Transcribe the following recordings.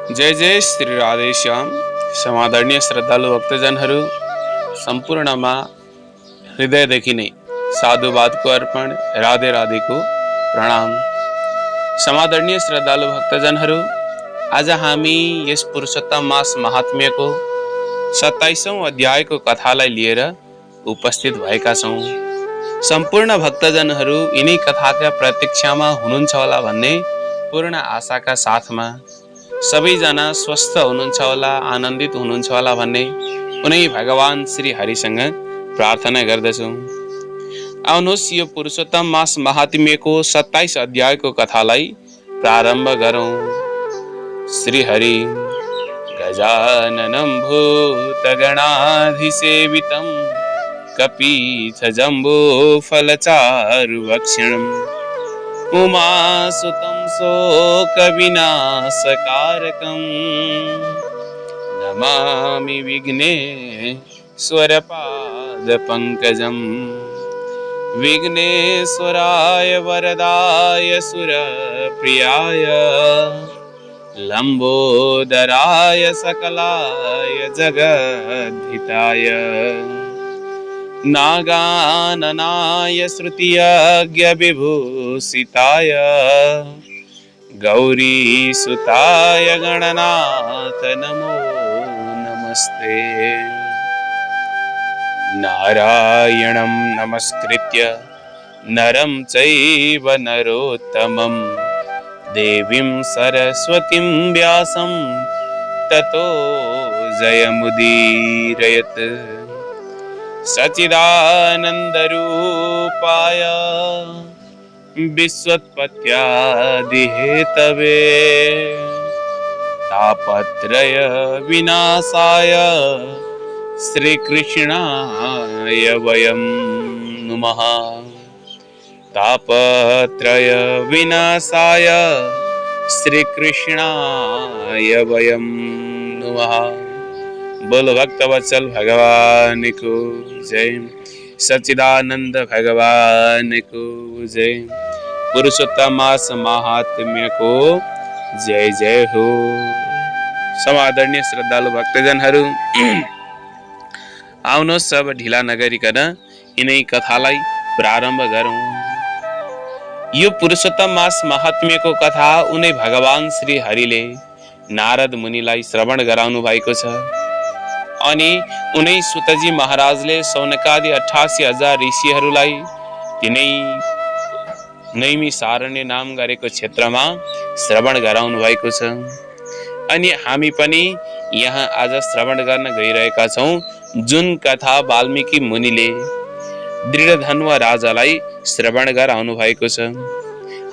जय जय श्री राधेश्याम। समादरणीय श्रद्धालु भक्तजनहरू सम्पूर्णमा हृदयदेखि नै साधुवादको अर्पण, राधे राधेको प्रणाम। समादरणीय श्रद्धालु भक्तजनहरू, आज हामी यस पुरुषोत्तम मास महात्म्यको 27औं अध्यायको कथालाई लिएर उपस्थित भएका छौं। सम्पूर्ण भक्तजनहरू यिनै कथाका प्रतीक्षामा हुनुहुन्छ होला भन्ने पूर्ण आशाका साथमा सबैजना स्वस्थ हुनुहुन्छ होला, आनन्दित हुनुहुन्छ होला भन्ने उनै भगवान श्री हरिसँग प्रार्थना गर्दछौं। आउनुहोस् यो पुरुषोत्तम मास महात्म्यको 27 अध्यायको कथालाई प्रारम्भ गरौं। श्री हरि गजाननं भूतगणाधिसेवितं कपीथजम्बो फलचारुभक्षणम् उमासुतं शोकविनाशकारकम् नमामि विघ्नेश्वरपादपङ्कजम्। विघ्नेश्वराय वरदाय सुरप्रियाय लम्बोदराय सकलाय जगद्धिताय नागाननाय श्रुतियज्ञविभूषिताय गौरीसुताय गणनाथ नमो नमस्ते। नारायणं नमस्कृत्य नरं चैव नरोत्तमं देवीं सरस्वतीं व्यासं ततो जयमुदीरयत्। सच्चिदानन्दरूपाय विश्वोत्पत्त्यादिहेतवे तापत्रय विनाशाय श्रीकृष्णाय वयं नुमः। तापत्रय विनाशाय श्रीकृष्णाय वयं नुमः। बोल भक्तवत्सल भगवान को जय, सच्चिदानंद भगवान को जय, पुरुषोत्तम मास महात्म्य को जय जय हो। समादरणीय श्रद्धालु भक्तजनहरू, आउनुहोस् सब ढिला नगरिकन यिनै कथालाई प्रारम्भ गरौं। यो पुरुषोत्तम मास महात्म्यको कथा उनै भगवान श्री हरिले नारद मुनिलाई श्रवण गराउनु भएको छ। अनि उनै सुतजी महाराजले सौनकादि 88,000 ऋषिहरूलाई तिनै नैमिषारण्य नाम गरेको क्षेत्रमा श्रवण गराउनु भएको छ। अनि हामी पनि यहाँ आज श्रवण गर्न गइरहेका छौं, जुन कथा वाल्मीकि मुनिले दृढधन्व राजालाई श्रवण गराउनु भएको छ।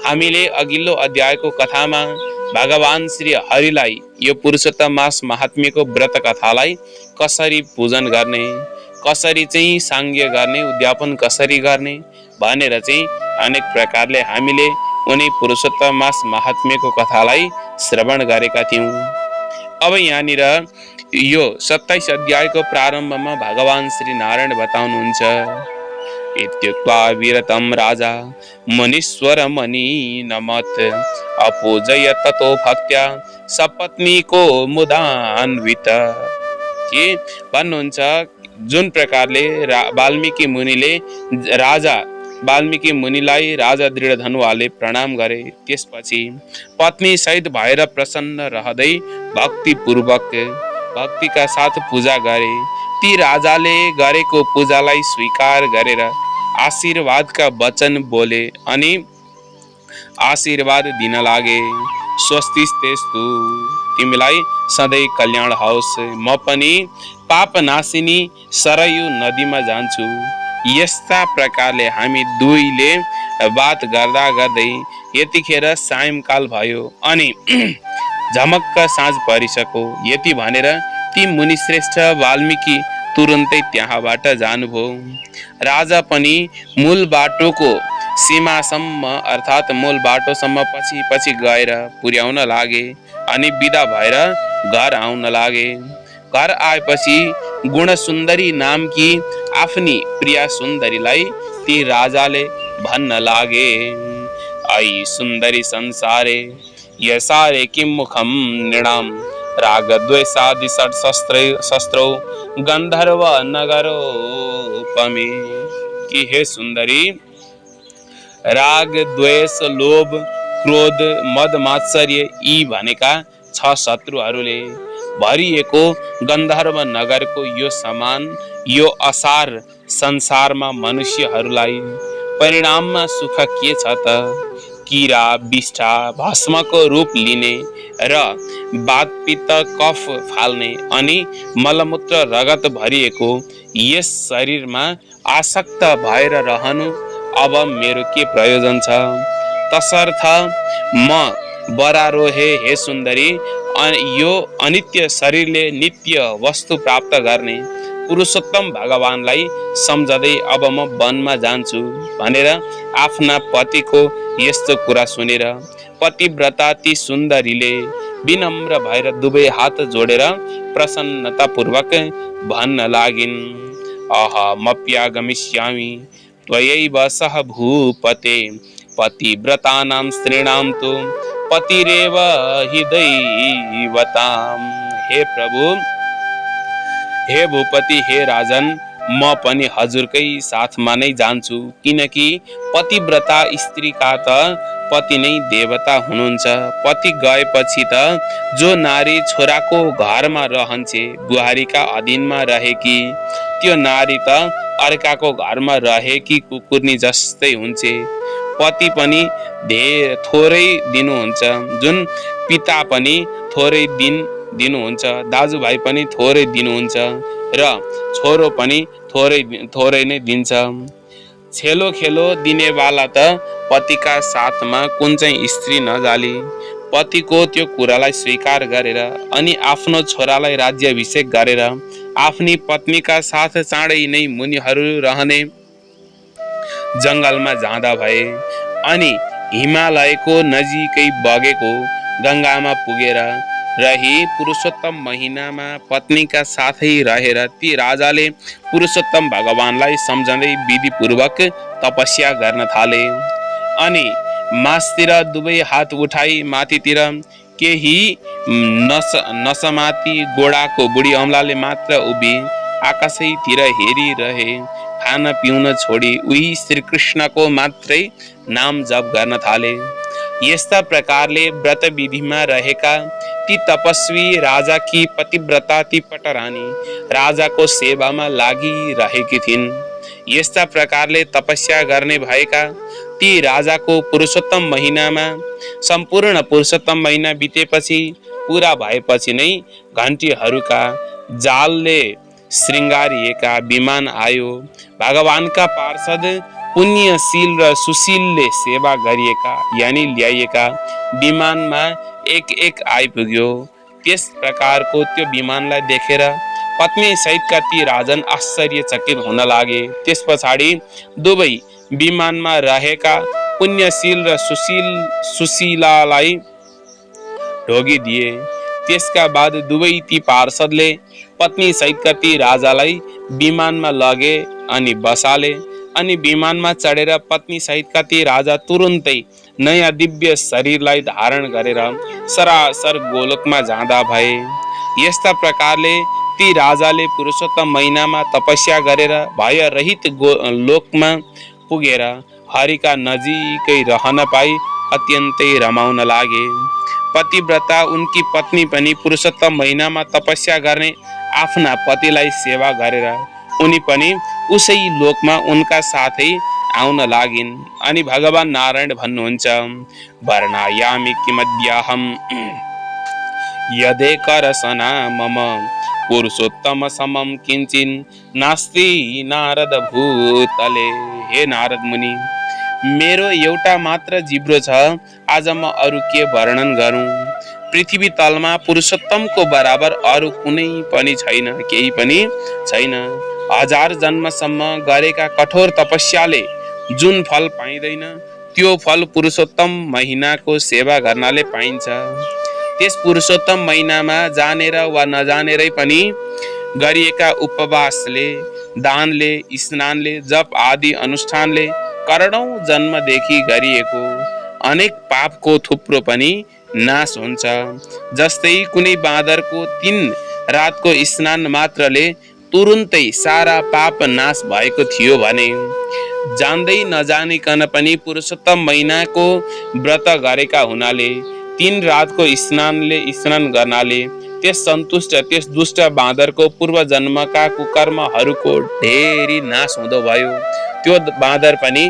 हामीले अघिल्लो अध्यायको कथामा भगवान श्री हरिलाई यो पुरुषोत्तम मास महात्म्यको व्रत कथालाई कसरी पूजन गर्ने, कसरी चाहिँ सांग्य गर्ने, उद्यापन कसरी गर्ने भनेर चाहिँ अनेक प्रकारले हामीले उनी पुरुषोत्तम मास महात्म्यको कथालाई श्रवण गरेका थियौं। अब यहाँनिर यो 27 अध्यायको प्रारम्भमा भगवान श्री नारायण बताउनुहुन्छ, इत्युक्त्वा विरतं राजा मुनीश्वर मणि नमत् अपूजय ततो भक्त्या सपत्नीको मुदान्वित। के भन्नुहुन्छ, जुन प्रकारले वाल्मीकि मुनिले राजा वाल्मीकि मुनिलाई राजा दृढधनुवाले प्रणाम गरे, त्यसपछि पत्नी सहित भएर प्रसन्न रहँदै भक्तिपूर्वक भक्तिका साथ पूजा गरे। ती राजाले गरेको पूजालाई स्वीकार गरेर आशीर्वादका वचन बोले अनि आशीर्वाद दिन लागे। स्वस्तिस्तेस्तु, तिमीलाई सधैँ कल्याण होस्, म पनि पाप नाशिनी सरयू नदीमा जान्छु। यस्ता प्रकारले हामी दुईले बात गर्दा गर्दै यतिखेर सायंकाल भयो अनि झमक्क साँझ परिसक्यो। यति भनेर ती मुनिश्रेष्ठ वाल्मीकि तुरुन्तै त्यहाँबाट जानुभयो। राजा पनि मूल बाटोको सीमासम्म अर्थात मूल बाटोसम्म पछि पछि गएर पुर्याउन लागे अनि बिदा भएर घर आउन लागे। घर आएपछि गुणसुन्दरी नामकी आफ्नी प्रिया सुन्दरीलाई ती राजाले भन्न लागे, आई सुन्दरी संसारे यसारे किं मुखम नृणाम राग द्वेषादि शस्त्रौ गंधर्व नगरोपमे। कि हे सुन्दरी, राग द्वेष लोभ क्रोध मद मात्सर्य यी भनेका 6 शत्रुहरूले भरिएको गन्धर्व नगरको यो समान यो असार संसारमा मनुष्यहरूलाई परिणाममा सुख के छ त? कीरा विष्ठा भस्मको रूप लिने र वातपित्त कफ फाल्ने अनि मलमूत्र रगत भरिएको यस शरीरमा आसक्त भएर रहनु अब मेरो के प्रयोजन छ? तसर्थ म बरारो हे सुन्दरी, यो अनित्य शरीरले नित्य वस्तु प्राप्त गर्ने पुरुषोत्तम भगवानलाई सम्झदै अब म वनमा जान्छु भनेर आफ्ना पतिको यस्तो कुरा सुनेर पतिव्रता ती सुन्दरीले विनम्र भएर दुवै हात जोडेर प्रसन्नतापूर्वक भन्न लागिन्, अहमप्यागमिष्यामि त्वयैव सह भूपते पतिव्रतानां स्त्रीणां तु पतिरेव हि दैवताम्। हे प्रभु, हे भूपति, हे राजन, म पनि हजुरकै साथमा नै जान्छु, किनकि पतिव्रता स्त्रीका त पति नै देवता हुनुहुन्छ। पति गएपछि त जो नारी छोराको घरमा रहन्छे, बुहारीका अधीनमा रहेकी, त्यो नारी त अर्काको घरमा रहेकी कुकुर्नी जस्तै हुन्छे। पति पनि थोरै दिनुहुन्छ, जुन पिता पनि थोरै दिनुहुन्छ, दाजुभाइ पनि थोरै दिनुहुन्छ र छोरो पनि थोरै नै दिन्छ। छेलो खेलो दिनेवाला त पतिका साथमा कुन चाहिँ स्त्री नजाली। पतिको त्यो कुरालाई स्वीकार गरेर अनि आफ्नो छोरालाई राज्याभिषेक गरेर आफ्नी पत्नीका साथ चाँडै नै मुनिहरू रहने जङ्गलमा जाँदा भए अनि हिमालयको नजिकै बगेको गङ्गामा पुगेर रही पुरुषोत्तम महिनामा पत्नीका साथै रहेर ती राजाले पुरुषोत्तम भगवानलाई सम्झँदै विधिपूर्वक तपस्या गर्न थाले। अनि मासतिर दुवै हात उठाई माथितिर केही नसमाती गोडाको बुढी अमलाले मात्र उभि आकाशैतिर हेरिरहे। खान पिउन छोडी उही श्रीकृष्णको मात्रै नाम जप गर्न थाले। यस्ता प्रकारले व्रत विधिमा रहेका ती तपस्वी राजाकी पतिव्रता ती पटरानी राजाको सेवामा लागिरहेकी थिइन्। यस्ता प्रकारले तपस्या गर्ने भएका ती राजाको पुरुषोत्तम महिनामा सम्पूर्ण पुरुषोत्तम महिना बितेपछि पूरा भएपछि नै घन्टीहरूका जालले श्रृङ्गारिएका विमान आयो। भगवानका पार्षद पुण्यशील र सुशीलले सेवा गरिएका यानि ल्याइएका विमानमा एक आइपुग्यो। त्यस प्रकारको त्यो विमानलाई देखेर पत्नी सहितका ती राजन आश्चर्यचकित हुन लागे। त्यस पछाडि दुवै विमानमा रहेका पुण्यशील र सुशीलालाई ढोगिदिए। त्यसका बाद दुवै ती पार्षदले पत्नी सहितका ती राजालाई विमानमा लगे अनि बसाले। अनि विमानमा चढेर पत्नी सहितका ती राजा तुरुन्तै नयाँ दिव्य शरीरलाई धारण गरेर सरासर गोलोकमा जाँदा भए। यस्ता प्रकारले ती राजाले पुरुषोत्तम महिनामा तपस्या गरेर भय रहित लोकमा पुगेर हरिका नजिकै रहन पाई अत्यन्तै रमाउन लागे। पतिव्रता उनकी पत्नी पनि पुरुषोत्तम महिनामा तपस्या गर्ने आफ्ना पतिलाई सेवा गरेर उनी पनि उसै लोकमा उनका साथै आउन लागिन्। अनि भगवान नारायण भन्नुहुन्छ, वर्णायामि किमद्याहं यदेकरसना मम पुरुषोत्तम समम किञ्चिन् नास्ति नारद भूतले। हे नारद मुनि, मेरो एउटा मात्र जिब्रो छ, आज म अरू के वर्णन गरौँ। पृथ्वी तलमा पुरुषोत्तमको बराबर अरू कुनै पनि छैन, केही पनि छैन। 1000 जन्मसम्म गरेका कठोर तपस्याले जुन फल पाइँदैन त्यो फल पुरुषोत्तम महिनाको सेवा गर्नाले पाइन्छ। त्यस पुरुषोत्तम महिनामा जानेर वा नजानेरै पनि गरिएका उपवासले, दानले, स्नानले, जप आदि अनुष्ठानले करोडौं जन्मदेखि गरिएको अनेक पापको थुप्रो पनि नाश हुन्छ। जस्तै कुनै बाँदरको 3 रातको स्नान मात्रले तुरुन्तै सारा पाप नाश भएको थियो भने, जान्दै नजानिकन पनि पुरुषोत्तम महिनाको व्रत गरेका हुनाले 3 रातको स्नान गर्नाले त्यस दुष्ट बाँदरको पूर्व जन्मका कुकर्महरूको ढेरी नाश हुँदो भयो। त्यो बाँदर पनि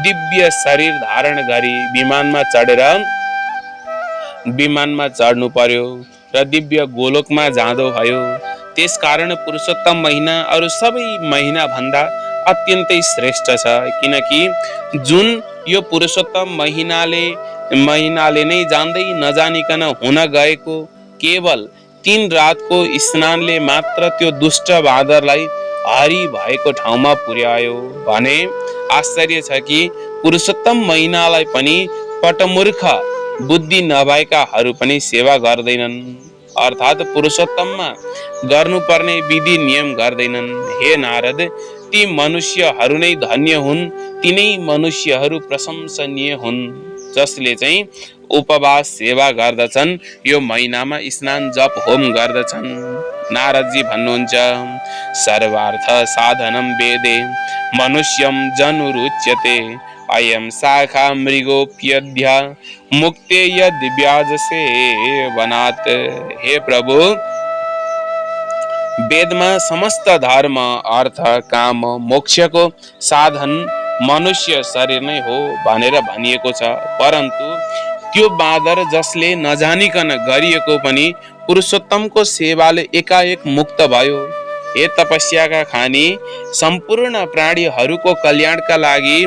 दिव्य शरीर धारण गरी विमानमा चढ्नु पर्यो र दिव्य गोलोकमा जाँदो भयो। त्यसकारण पुरुषोत्तम महिना अरु सबै महिना भन्दा अत्यन्तै श्रेष्ठ छ, किनकि जुन यो पुरुषोत्तम महिनाले नै जान्दै नजानिकन हुन गएको केवल 3 रातको स्नानले मात्र त्यो दुष्ट बाँदरलाई हरि भएको ठाउँमा पुर्यायो भने आश्चर्य छ कि पुरुषोत्तम महिनालाई पनि पटमूर्ख बुद्धि नभएकाहरू पनि सेवा गर्दैनन्, अर्थात् पुरुषोत्तममा गर्नुपर्ने विधि नियम गर्दैनन्। हे नारद, ती मनुष्यहरू नै धन्य हुन्, तिनै मनुष्यहरू प्रशंसनीय हुन् जसले चाहिँ उपवास सेवा गर्दछन्, यो महिनामा स्नान जप होम गर्दछन्। नारदजी भन्नुहुन्छ, सर्वार्थ साधनम वेदे मनुष्यम जनुरुच्यते अयम शाखा मृगोप्यध्या मुक्ते यद व्याजसे वनात्। हे प्रभु, वेदमा समस्त धर्म अर्थ काम मोक्षको साधन मनुष्य शरीर नै हो भनेर भनिएको छ, परन्तु त्यो बाँदर जसले नजानिकन गरिएको पनि पुरुषोत्तमको सेवाले एकाएक मुक्त भयो। हे तपस्याका खानी, सम्पूर्ण प्राणीहरूको कल्याणका लागि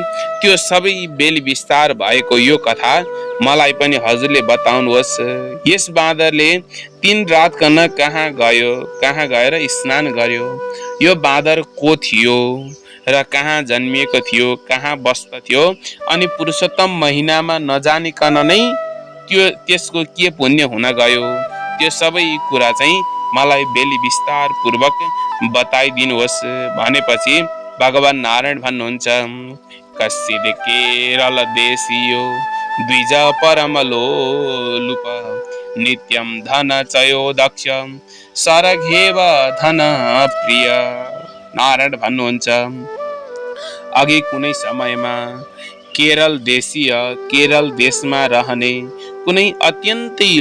त्यो सबै बेल विस्तार भएको यो कथा मलाई पनि हजुरले बताउनुहोस्। यस बाँदरले 3 रातकन कहाँ गएर स्नान गर्यो? यो बाँदर को थियो र कहाँ जन्मिएको थियो, कहाँ बस्दथ्यो, अनि पुरुषोत्तम महिनामा नजानिकन नै त्यसको के पुण्य हुन गयो? त्यो सबै कुरा चाहिँ मलाई बेली विस्तार पूर्वक बताइदिनुहोस्। भनेपछि भगवान नारायण भन्नुहुन्छ, कश्चित् केरल देशीयो द्विज परमलोलुप नित्यम धन चयो दक्ष सरघेव धन प्रिय। नारायण भन्नुहुन्छ, अघि कुनै समयमा केरल देशमा रहने कुनै अत्यन्तै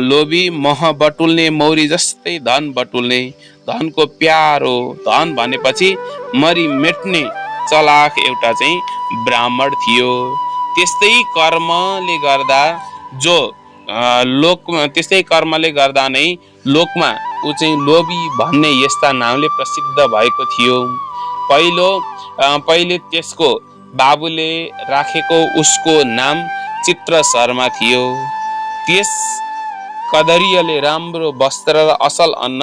लोभी मह बटुल्ने मौरी जस्तै धन बटुल्ने, धनको प्यारो धन भनेपछि मरि मेट्ने चलाख एउटा चाहिँ ब्राह्मण थियो। त्यस्तै कर्मले गर्दा नै लोकमा ऊ चाहिँ लोभी भन्ने यस्ता नामले प्रसिद्ध भएको थियो। पहिले त्यसको बाबुले राखेको उसको नाम चित्र शर्मा थियो। त्यस कदरियाले राम्रो वस्त्र र असल अन्न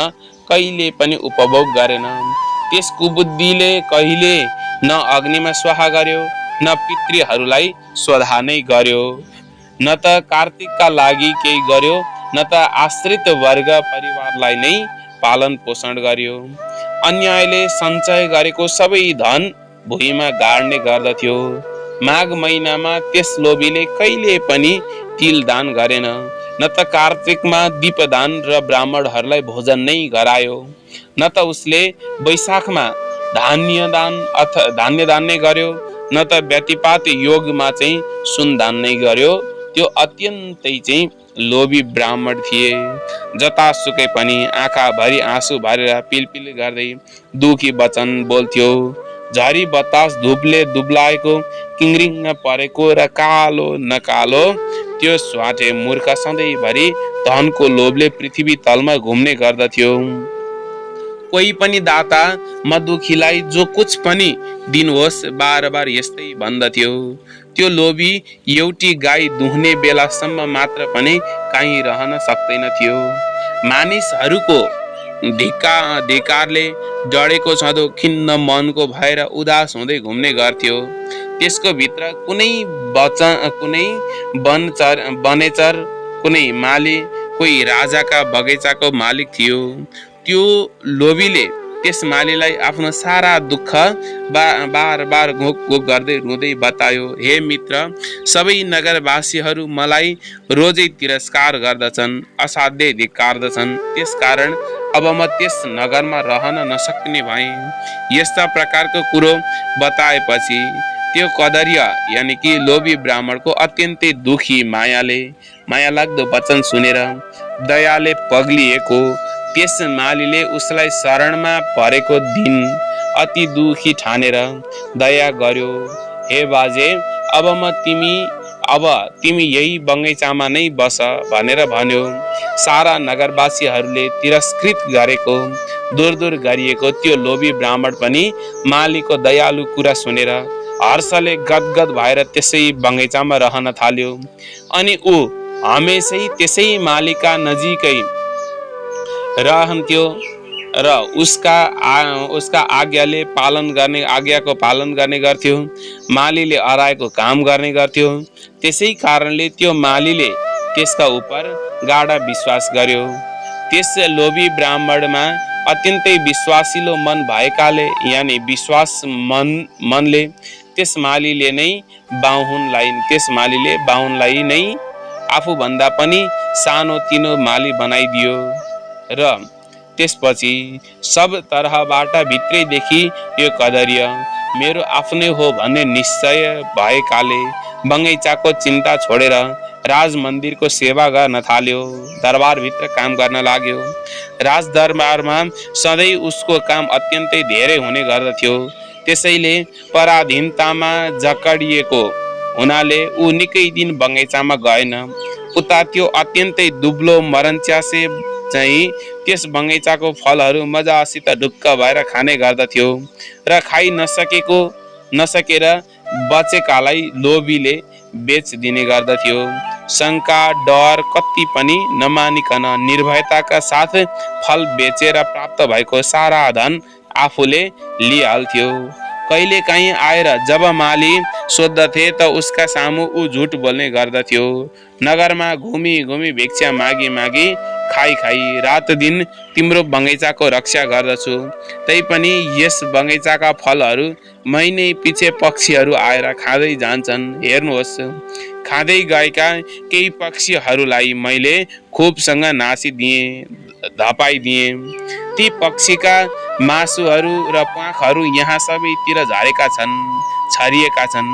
कहिले पनि उपभोग गरेन। त्यस कुबुद्धिले कहिले न अग्निमा स्वाहा गर्यो, न पितृहरूलाई स्वधा नै गर्यो, न त कार्तिकका लागि केही गर्यो, न त आश्रित वर्ग परिवारलाई नै पालन पोषण गर्यो। अन्यायले सञ्चय गरेको सबै धन भुइँमा गाड्ने गर्दथ्यो। माघ महिनामा त्यस लोभीले कहिले पनि तिल दान गरेन, न त कार्तिकमा दीपदान र ब्राह्मणहरूलाई भोजन नै गरायो, न त उसले वैशाखमा धान्य दान नै गर्यो, न त व्यतिपात योगमा चाहिँ सुन दान नै गर्यो। त्यो अत्यन्तै चाहिँ लोभी ब्राह्मण थिए। जतासुकै पनि आँखाभरि आँसु भरेर पिलपिल गर्दै दुखी वचन बोल्थ्यो। झरी बतास धुपले दुब्लाएको किङ्रिङ परेको र कालो नकालो त्यो स्वाटे मूर्ख सधैँभरि धनको लोभले पृथ्वी तलमा घुम्ने गर्दथ्यो। कोही पनि दाता म दुखीलाई जो कुछ पनि दिनुहोस् बार बार यस्तै भन्दथ्यो। त्यो लोभी एउटी गाई दुहुने बेलासम्म मात्र पनि कहीँ रहन सक्दैन थियो। मानिसहरूको धिक्कारले डढेको छँदो खिन्न मनको भएर उदास हुँदै घुम्ने गर्थ्यो। त्यसको भित्र कुनै वनेचर, कुनै माली, कोही राजाका बगैँचाको मालिक थियो। त्यो लोभीले त्यस मालीलाई आफ्नो सारा दुःख बार बार घोक घोक गर्दै रुँदै बतायो, हे मित्र, सबै नगरवासीहरू मलाई रोजै तिरस्कार गर्दछन्, असाध्यै धिक्कार्दछन्। त्यसकारण अब म त्यस नगरमा रहन नसक्ने भएँ। यस्ता प्रकारको कुरो बताएपछि त्यो कदर्य यानि कि लोभी ब्राह्मणको अत्यन्तै दुखी माया लाग्दो वचन सुनेर दयाले पग्लिएको त्यस मालीले उसलाई शरणमा परेको दिन अति दुखी ठानेर दया गर्यो। हे बाजे, अब तिमी यही बगैँचामा नै बस भनेर भन्यो। सारा नगरवासीहरूले तिरस्कृत गरेको, दूर दूर गरिएको त्यो लोभी ब्राह्मण पनि मालीको दयालु कुरा सुनेर हर्षले गदगद भएर त्यसै बगैँचामा रहन थाल्यो। अनि ऊ हमेशै त्यसै मालीका नजिकै रहन्थ्यो र उसका आज्ञाको पालन गर्ने गर्थ्यो। मालीले अराएको काम गर्ने गर्थ्यो। त्यसै कारणले त्यो मालीले त्यसका उपर गाढा विश्वास गर्यो। त्यस लोभी ब्राह्मणमा अत्यन्तै विश्वासिलो मन भएकाले यानि विश्वास मनले त्यस मालीले बाहुनलाई नै आफूभन्दा पनि सानो तिनो माली बनाइदियो र त्यसपछि सब तरहबाट भित्रैदेखि यो कदर्य मेरो आफ्नै हो भन्ने निश्चय भएकाले बगैँचाको चिन्ता छोडेर राजमन्दिरको सेवा गर्न थाल्यो। दरबारभित्र काम गर्न लाग्यो। राजदरबारमा सधैँ उसको काम अत्यन्तै धेरै हुने गर्दथ्यो। त्यसैले पराधीनतामा जकडिएको हुनाले ऊ निकै दिन बगैँचामा गएन। उता त्यो अत्यन्तै दुब्लो मरन्च्यासे चाहिँ त्यस बगैँचाको फलहरू मजासित ढुक्क भएर खाने गर्दथ्यो र खाइ नसकेर बचेकालाई लोभीले बेचदिने गर्दथ्यो। शङ्का डर कति पनि नमानिकन निर्भयताका साथ फल बेचेर प्राप्त भएको सारा धन आफूले लिइहाल्थ्यो। कहिलेकाहीँ आएर जब माली सोद्धथे त उसका सामु ऊ झुट बोल्ने गर्दथ्यो। नगरमा घुमी घुमी भिक्षा मागी खाई रात दिन तिम्रो बगैँचाको रक्षा गर्दछु, तैपनि यस बगैँचाका फलहरू महिनै पछि पक्षीहरू आएर खाँदै जान्छन्। हेर्नुहोस्, खाँदै गएका केही पक्षीहरूलाई मैले खुबसँग नासिदिएँ, धपाइदिएँ। ती पक्षीका मासुहरू र प्वाखहरू यहाँ सबैतिर छरिएका छन्।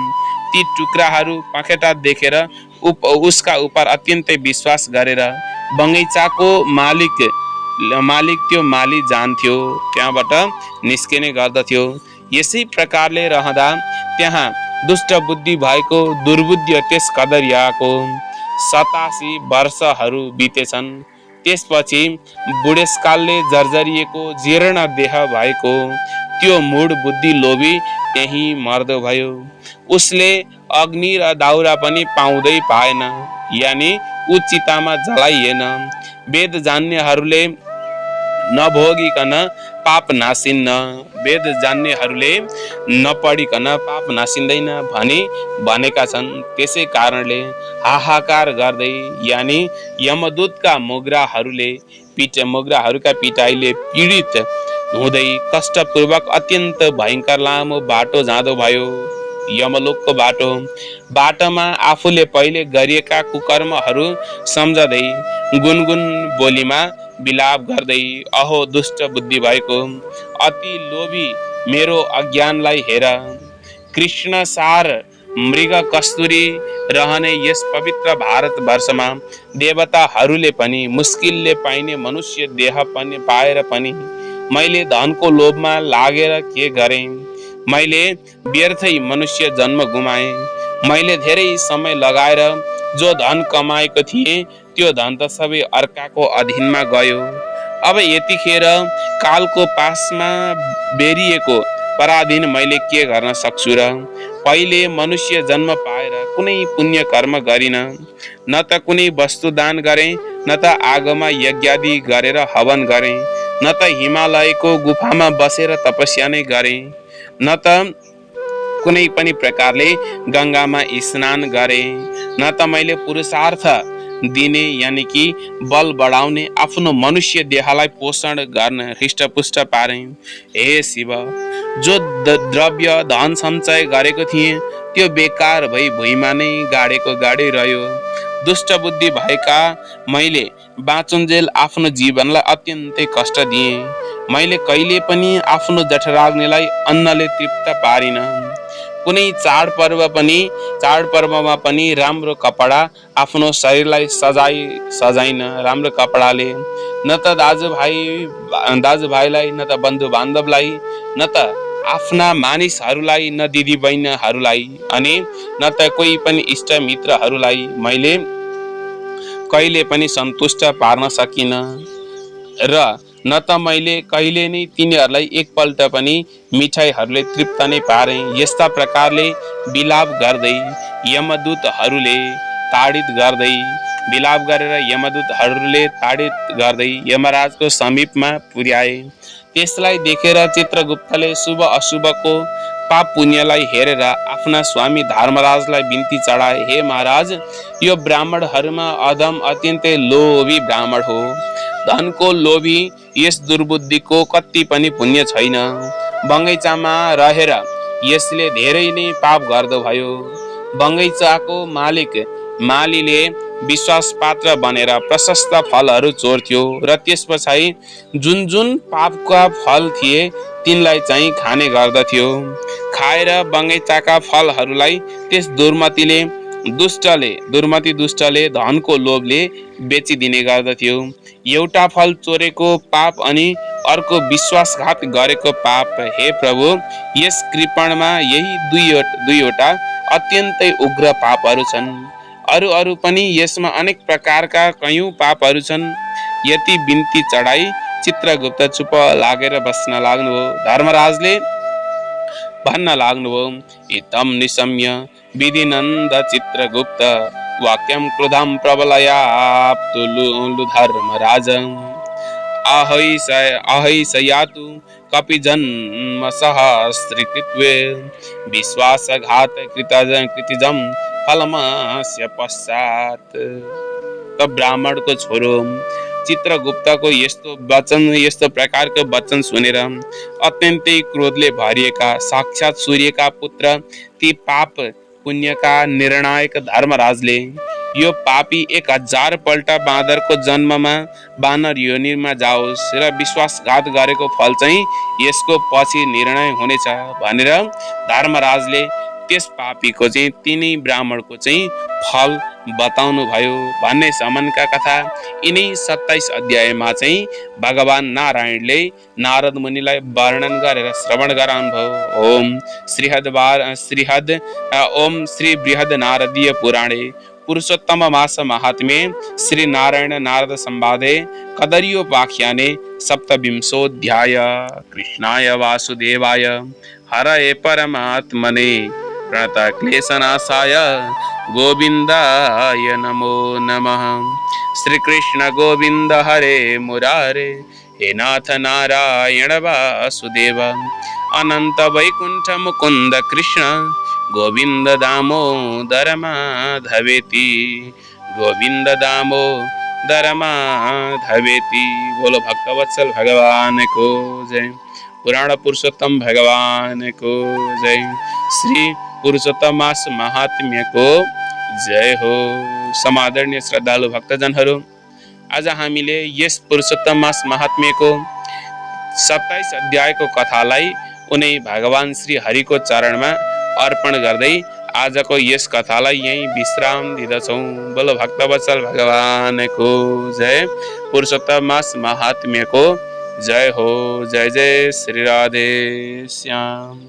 ती टुक्राहरू पखेटा देखेर उसका उपर अत्यन्तै विश्वास गरेर बगैँचाको मालिक त्यो माली जान्थ्यो, त्यहाँबाट निस्किने गर्दथ्यो। यसै प्रकारले रहँदा त्यहाँ दुष्ट बुद्धि भएको दुर्बुद्धि त्यस कदर्याको 87 वर्षहरू बितेछन्। त्यसपछि बुढेसकालले जर्जरिएको जीर्ण देह भएको त्यो मूढ बुद्धि लोभी त्यही मर्दो भयो। उसले अग्नि र दाउरा पनि पाएन, यानि ऊ चितामा जलाइएन। वेद जान्नेहरूले नभोगिकन पाप नासिन्न, वेद जान्नेहरूले नपढिकन पाप नासिन्दैन भनी भनेका छन्। त्यसै कारणले हाहाकार गर्दै यानि यमदूतका मुग्राहरूका पिटाइले पीडित हुँदै कष्टपूर्वक अत्यन्त भयङ्कर लामो बाटो जाँदो भयो, यमलोकको बाटोमा आफूले पहिले गरिएका कुकर्महरू सम्झदै गुनगुन बोलीमा विलाप गर्दै, अहो दुष्ट बुद्धि भएको अति लोभी मेरो अज्ञानलाई हेर। कृष्ण सार मृग कस्तुरी रहने यस पवित्र भारतवर्षमा देवताहरूले पनि मुस्किलले पाइने मनुष्य देह पनि पाएर पनि मैले धनको लोभमा लागेर के गरेँ? मैले व्यर्थै मनुष्य जन्म गुमाएँ। मैले धेरै समय लगाएर जो धन कमाएको थिएँ त्यो धन त सबै अर्काको अधीनमा गयो। अब यतिखेर कालको पासमा बेरिएको पराधीन मैले के गर्न सक्छु र? पहिले मनुष्य जन्म पाएर कुनै पुण्य कर्म गरिन, न त कुनै वस्तु दान गरेँ, न त आगोमा यज्ञादि गरेर हवन गरेँ, न त हिमालयको गुफामा बसेर तपस्या नै गरेँ, न त कुनै पनि प्रकारले गङ्गामा स्नान गरेँ, न त मैले पुरुषार्थ दिने यानि कि बल बढाउने, आफ्नो मनुष्य देहलाई पोषण गर्न हृष्टपुष्ट पारे। हे शिव, जो द्रव्य धन सञ्चय गरेको थिएँ त्यो बेकार भई भुइँमा नै गाडेको गाडै रह्यो। दुष्ट बुद्धि भएका मैले बाँचुन्जेल आफ्नो जीवनलाई अत्यन्तै कष्ट दिएँ। मैले कहिले पनि आफ्नो जठराग्निलाई अन्नले तृप्त पारिन। कुनै चाडपर्वमा पनि राम्रो कपडा आफ्नो शरीरलाई सजाइन राम्रो कपडाले। न त दाजुभाइलाई, न त बन्धु बान्धवलाई, न त आफ्ना मानिसहरूलाई, न दिदी बहिनीहरूलाई, अनि न त कोही पनि इष्ट मित्रहरूलाई मैले कहिले पनि सन्तुष्ट पार्न सकिन र न त मैले कहिले नै तिनीहरूलाई एकपल्ट पनि मिठाईहरूले तृप्त नै पारे। यस्ता प्रकारले विलाप गर्दै यमदूतहरूले ताडित गर्दै यमराजको समीपमा पुर्याए। त्यसलाई देखेर चित्रगुप्तले शुभ अशुभको पाप पुण्यलाई हेरेर आफ्ना स्वामी धर्मराजलाई बिन्ती चढाए। हे महाराज, यो ब्राह्मणहरूमा अधम अत्यन्तै लोभी ब्राह्मण हो। धनको लोभी यस दुर्बुद्धिको कति पनि पुण्य छैन। बगैँचामा रहेर यसले धेरै नै पाप गर्दो भयो। बगैँचाको मालीले विश्वासपात्र बनेर प्रशस्त फलहरू चोर्थ्यो र त्यसपछि जुन पापका फल थिए तिनलाई चाहिँ खाने गर्दथ्यो। खाएर बगैँचाका फलहरूलाई त्यस दुर्मति दुष्टले धनको लोभले बेचिदिने गर्दथ्यो। एउटा फल चोरेको पाप अनि अर्को विश्वासघात गरेको पाप। हे प्रभु, यस कृपणमा यही दुईवटा अत्यन्तै उग्र पापहरू छन्। अरू पनि यसमा अनेक प्रकारका कयौं पापहरू छन्। यति बिन्ती चढाई चित्रगुप्त चुप लागेर बस्न लाग्नुभयो। धर्मराजले भन्न लाग्नुभयो, इतम निशम्य विधिनन्द चित्रगुप्त वाक्यं क्रोधं प्रबलयाप्तु धर्मराज अहैषयातु कपि जन्म सहस्रीकृत्वे विश्वासघात कृतिजं फलमस्य पश्चात्। त ब्राह्मणको छोरो चित्रगुप्तको यस्तो प्रकारको वचन सुनेर अत्यन्तै क्रोधले भरिएका साक्षात सूर्यका पुत्र ती पाप पुण्यका निर्णायक धर्मराजले यो पापी 1000 पल्ट बाँदरको जन्ममा बानर योनिमा जाओस् र विश्वासघात गरेको फल चाहिँ यसको पछि निर्णय हुनेछ भनेर धर्मराजले त्यस पापीको चाहिँ तिनै ब्राह्मणको चाहिँ फल बताउनु भयो भन्ने सम्मका कथा यिनै 27 अध्यायमा चाहिँ भगवान नारायणले नारद मुनिलाई वर्णन गरेर श्रवण गराउनुभयो। ओम श्री बृहद नारदीय पुराणे पुरुषोत्तम मास महात्म्ये श्री नारायण नारद संवादे कदर्योपाख्याने 27 कृष्णाय वासुदेवाय हरये परमात्मने प्रणत क्लेशनाशाय गोविंदाय नमो नमः। श्री कृष्ण गोविंद हरे मुरारे हे नाथ नारायण वासुदेव अनंत वैकुंठ मुकुंद कृष्ण गोविंद दामोदर माधवेति गोविंद दामोदर माधवेति। बोलो भक्तवत्सल भगवान को जय। पुराण पुरुषोत्तम भगवान को जय। श्री पुरुषोत्तम मास महात्म्य को जय हो। समादरणीय श्रद्धालु भक्तजनहरू, आज हामीले यस पुरुषोत्तम मास महात्म्यको 27 अध्यायको कथालाई उनै भगवान श्री हरिको चरणमा अर्पण गर्दै आजको यस कथालाई यही विश्राम दिदछौं। बोलो भक्तवत्सल भगवानको जय। पुरुषोत्तम मास महात्म्यको जय हो। जय जय श्री राधे श्याम।